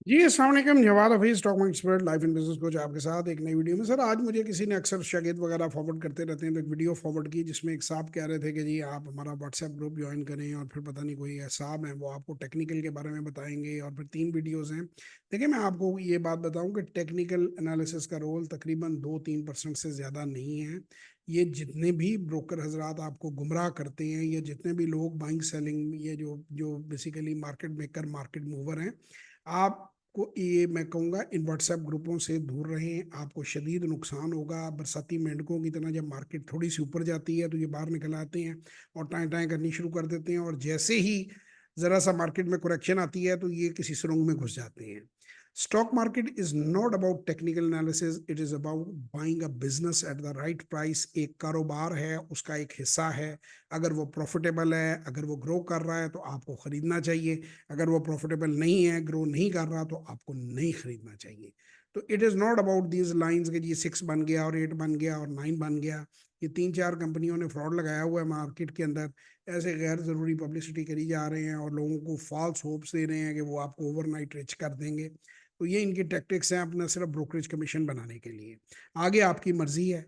جی السلام علیکم، Jawad Hafeez, stock market expert, life and business coach آپ کے ساتھ ایک نئی ویڈیو میں۔ سر آج مجھے کسی نے اکثر شاگرد وغیرہ فارورڈ کرتے رہتے ہیں، تو ایک ویڈیو فارورڈ کی جس میں ایک صاحب کہہ رہے تھے کہ جی آپ ہمارا واٹس ایپ گروپ جوائن کریں، اور پھر پتہ نہیں کوئی صاحب ہیں وہ آپ کو ٹیکنیکل کے بارے میں بتائیں گے، اور پھر 3 ویڈیوز ہیں۔ دیکھیں میں آپ کو یہ بات بتاؤں کہ ٹیکنیکل انالیسس کا رول تقریباً 2-3% سے زیادہ نہیں ہے۔ یہ جتنے بھی بروکر حضرات آپ کو گمراہ کرتے ہیں، یا جتنے بھی لوگ بائنگ سیلنگ، یہ جو basically market maker market mover ہیں، آپ کو یہ میں کہوں گا ان واٹس ایپ گروپوں سے دور رہیں۔ آپ کو شدید نقصان ہوگا۔ برساتی مینڈکوں کی طرح جب مارکیٹ تھوڑی سی اوپر جاتی ہے تو یہ باہر نکل آتے ہیں اور ٹائیں ٹائیں کرنی شروع کر دیتے ہیں، اور جیسے ہی ذرا سا مارکیٹ میں کریکشن آتی ہے تو یہ کسی سرنگ میں گھس جاتے ہیں۔ Stock market is not about technical analysis, it is about buying a business at the right price. ایک کاروبار ہے، اس کا ایک حصہ ہے، اگر وہ پروفیٹیبل ہے، اگر وہ گرو کر رہا ہے تو آپ کو خریدنا چاہیے، اگر وہ پروفیٹیبل نہیں ہے، گرو نہیں کر رہا تو آپ کو نہیں خریدنا چاہیے۔ تو it is not about these lines کہ یہ 6 بن گیا اور 8 بن گیا اور 9 بن گیا۔ یہ 3-4 کمپنیوں نے فراڈ لگایا ہوا ہے مارکیٹ کے اندر، ایسے غیر ضروری پبلسٹی کری جا رہے ہیں اور لوگوں کو فالس ہوپس دے رہے ہیں کہ وہ آپ کو اوور نائٹ ریچ کر دیں گے۔ تو یہ ان کی ٹیکٹکس ہیں اپنا صرف بروکریج کمیشن بنانے کے لیے۔ آگے آپ کی مرضی ہے،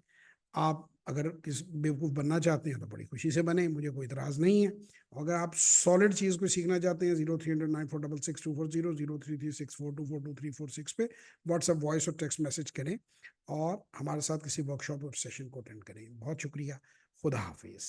آپ اگر کس بیوقوف بننا چاہتے ہیں تو بڑی خوشی سے بنیں، مجھے کوئی اعتراض نہیں ہے۔ اگر آپ سالڈ چیز کو سیکھنا چاہتے ہیں 0309466240 033642422346 پہ واٹس ایپ وائس اور ٹیکسٹ میسج کریں، اور ہمارے ساتھ کسی ورکشاپ اور سیشن کو اٹینڈ کریں۔ بہت شکریہ، خدا حافظ۔